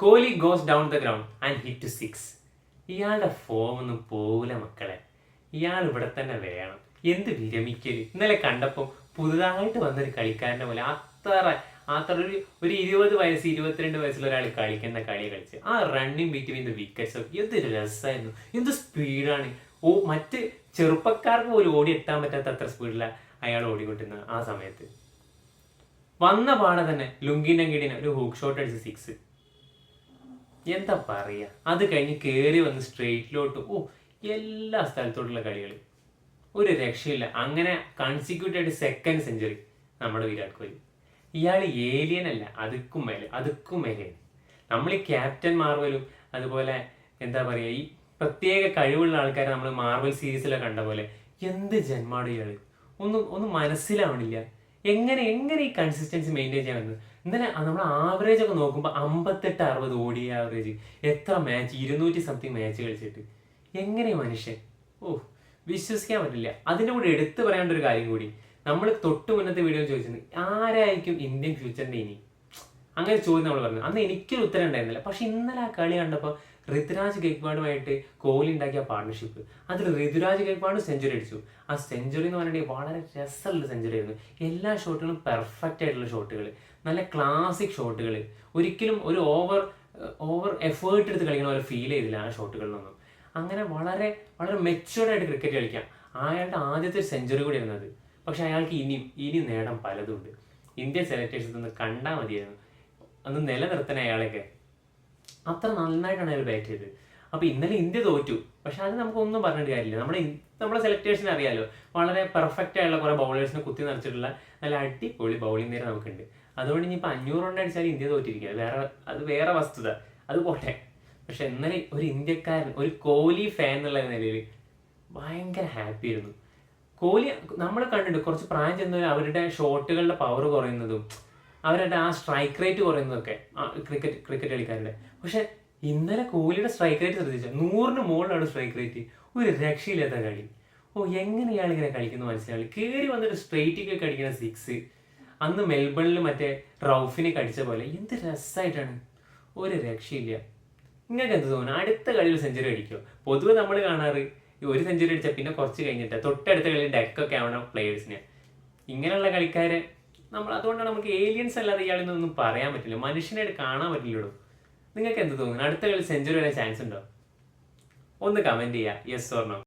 Kohli goes down the ground and hit 6. ഇയാളുടെ form ഒന്നും പോകില്ല മക്കളെ. ഇയാൾ ഇവിടെ തന്നെ വേണം. എന്ത് വിരമിക്കല്. ഇന്നലെ കണ്ടപ്പോൾ പുതുതായിട്ട് വന്നൊരു കളിക്കാരനെ പോലെ അത്ര ഒരു 20 വയസ്സ് 22 വയസ്സുള്ള ഒരാൾ കളിക്കുന്ന കളിയെ കളിച്ച് ആ റണ്ണിങ് ബിറ്റ്വീൻ ദ വിക്കറ്റ്സ് ഒക്കെ എന്തൊരു രസമായിരുന്നു. എന്ത് സ്പീഡാണ്. മറ്റ് ചെറുപ്പക്കാർക്ക് പോലും ഓടി എത്താൻ പറ്റാത്ത അത്ര സ്പീഡിലാണ് അയാൾ ഓടിക്കൊണ്ടിരുന്നത് ആ സമയത്ത്. വന്ന പാടെ തന്നെ ലുങ്കിനങ്കിടിന് ഒരു ഹൂക്ക് ഷോട്ട് അടിച്ച് 6. എന്താ പറയുക. അത് കഴിഞ്ഞ് കയറി വന്ന് സ്ട്രെയിറ്റിലോട്ട് എല്ലാ സ്ഥലത്തോട്ടുള്ള കളികൾ ഒരു രക്ഷയില്ല. അങ്ങനെ കൺസിക്യൂട്ടീവായിട്ട് സെക്കൻഡ് സെഞ്ചുറി നമ്മുടെ വിരാട് കോഹ്ലി. ഇയാൾ ഏലിയൻ അല്ല, അതുക്കും മേലെയാണ്. നമ്മൾ ഈ ക്യാപ്റ്റൻ മാർവലും അതുപോലെ എന്താ പറയുക ഈ പ്രത്യേക കഴിവുള്ള ആൾക്കാരെ നമ്മൾ മാർവൽ സീരീസിലൊക്കെ കണ്ട പോലെ എന്ത് ജന്മാട് ഇയാൾ ഒന്നും മനസ്സിലാവണില്ല. എങ്ങനെ ഈ കൺസിസ്റ്റൻസി മെയിൻറ്റെയിൻ ചെയ്യാൻ പറ്റുന്നത്. ഇന്നലെ നമ്മൾ ആവറേജ് ഒക്കെ നോക്കുമ്പോൾ 58-60 ഓടി ആവറേജ്. എത്ര മാച്ച് 200 സംതിങ് മാച്ച് കളിച്ചിട്ട് എങ്ങനെ മനുഷ്യൻ വിശ്വസിക്കാൻ പറ്റില്ല. അതിൻ്റെ കൂടെ എടുത്തു പറയേണ്ട ഒരു കാര്യം കൂടി, നമ്മൾ തൊട്ട് മുന്നത്തെ വീഡിയോ ചോദിച്ചത് ആരായിരിക്കും ഇന്ത്യൻ ഫ്യൂച്ചറിൻ്റെ ഇനി, അങ്ങനെ ചോദ്യം നമ്മൾ പറഞ്ഞു. അന്ന് എനിക്കൊരു ഉത്തരം ഉണ്ടായിരുന്നില്ല. പക്ഷെ ഇന്നലെ ആ കളി കണ്ടപ്പോൾ ഋതുരാജ് ഗെയ്ക്വാഡുമായിട്ട് കോഹ്ലി ഉണ്ടാക്കിയ പാർട്ണർഷിപ്പ്, അതിൽ ഋതുരാജ് ഗെയ്ക്വാഡ് സെഞ്ചുറി അടിച്ചു. ആ സെഞ്ചുറി എന്ന് പറഞ്ഞിട്ടുണ്ടെങ്കിൽ വളരെ രസമുള്ള സെഞ്ചുറി ആയിരുന്നു. എല്ലാ ഷോട്ടുകളും പെർഫെക്റ്റ് ആയിട്ടുള്ള ഷോട്ടുകൾ, നല്ല ക്ലാസിക് ഷോട്ടുകൾ. ഒരിക്കലും ഒരു ഓവർ എഫേർട്ട് എടുത്ത് കളിക്കണ പോലെ ഫീൽ ചെയ്തില്ല ആ ഷോട്ടുകളിലൊന്നും. അങ്ങനെ വളരെ വളരെ മെച്ചുവേർഡായിട്ട് ക്രിക്കറ്റ് കളിക്കാം. അയാളുടെ ആദ്യത്തെ സെഞ്ചുറി കൂടി ആയിരുന്നത്. പക്ഷെ അയാൾക്ക് ഇനി നേടാൻ പലതുണ്ട്. ഇന്ത്യൻ സെലക്ടേഴ്സ് ഒന്ന് കണ്ടാൽ മതിയായിരുന്നു. അന്ന് നിലനിർത്തണ അയാളൊക്കെ അത്ര നന്നായിട്ടാണ് അയാൾ ബാറ്റ് ചെയ്തത്. അപ്പോൾ ഇന്നലെ ഇന്ത്യ തോറ്റു. പക്ഷെ അത് നമുക്കൊന്നും പറഞ്ഞിട്ട് കാര്യമില്ല. നമ്മുടെ സെലക്ടേഴ്സിനെ അറിയാലോ, വളരെ പെർഫെക്റ്റ് ആയുള്ള കുറേ ബൗളേഴ്സിനെ കുത്തി നിറച്ചിട്ടുള്ള നല്ല അടിപൊളി ബൗളിംഗ് നേരം നമുക്കുണ്ട്. അതുകൊണ്ട് ഇനിയിപ്പോൾ 500 റൺ അടിച്ചാൽ ഇന്ത്യ തോറ്റിരിക്കുക. അത് വേറെ വസ്തുത, അത് പോട്ടെ. പക്ഷെ ഇന്നലെ ഒരു ഇന്ത്യക്കാരൻ, ഒരു കോഹ്ലി ഫാൻ എന്നുള്ള നിലയിൽ ഭയങ്കര ഹാപ്പി ആയിരുന്നു. കോഹ്ലി നമ്മൾ കണ്ടിട്ട് കുറച്ച് പ്രായം ചെന്നവർ അവരുടെ ഷോട്ടുകളുടെ പവർ കുറയുന്നതും അവരുടെ ആ സ്ട്രൈക്ക് റേറ്റ് കുറയുന്നതൊക്കെ ക്രിക്കറ്റ് കളിക്കാരുടെ. പക്ഷെ ഇന്നലെ കോഹ്ലിയുടെ സ്ട്രൈക്ക് റേറ്റ് ശ്രദ്ധിച്ചാൽ 100ന് മുകളിലാണ് സ്ട്രൈക്ക് റേറ്റ്. ഒരു രക്ഷയില്ലാത്ത കളി. എങ്ങനെ ഇയാളിങ്ങനെ കളിക്കുന്നു മനസ്സിലായി. കയറി വന്നിട്ട് സ്ട്രൈറ്റിക്കൊക്കെ അടിക്കുന്ന 6. അന്ന് മെൽബണിൽ മറ്റേ റൌഫിനെ കടിച്ച പോലെ എന്ത് രസമായിട്ടാണ്. ഒരു രക്ഷയില്ല. നിങ്ങൾക്ക് എന്ത് തോന്നുന്നു, അടുത്ത കളിയിൽ സെഞ്ചുറി അടിക്കുമോ? പൊതുവെ നമ്മൾ കാണാറ് ഒരു സെഞ്ചുറി അടിച്ചാൽ പിന്നെ കുറച്ച് കഴിഞ്ഞിട്ട് തൊട്ടടുത്ത കളിയിൽ ഡെക്കൊക്കെ ആവണം പ്ലേയേഴ്സിന്. ഇങ്ങനെയുള്ള കളിക്കാരെ അതുകൊണ്ടാണ് നമുക്ക് ഏലിയൻസ് അല്ലാതെ ഇയാളെന്നൊന്നും പറയാൻ പറ്റില്ല. മനുഷ്യനായിട്ട് കാണാൻ പറ്റില്ലല്ലോ. നിങ്ങൾക്ക് എന്ത് തോന്നുന്നു, അടുത്ത കളി സെഞ്ചുറി വരാൻ ചാൻസ് ഉണ്ടോ? ഒന്ന് കമൻറ്റ് ചെയ്യുക, യെസ് ഓർ നോ.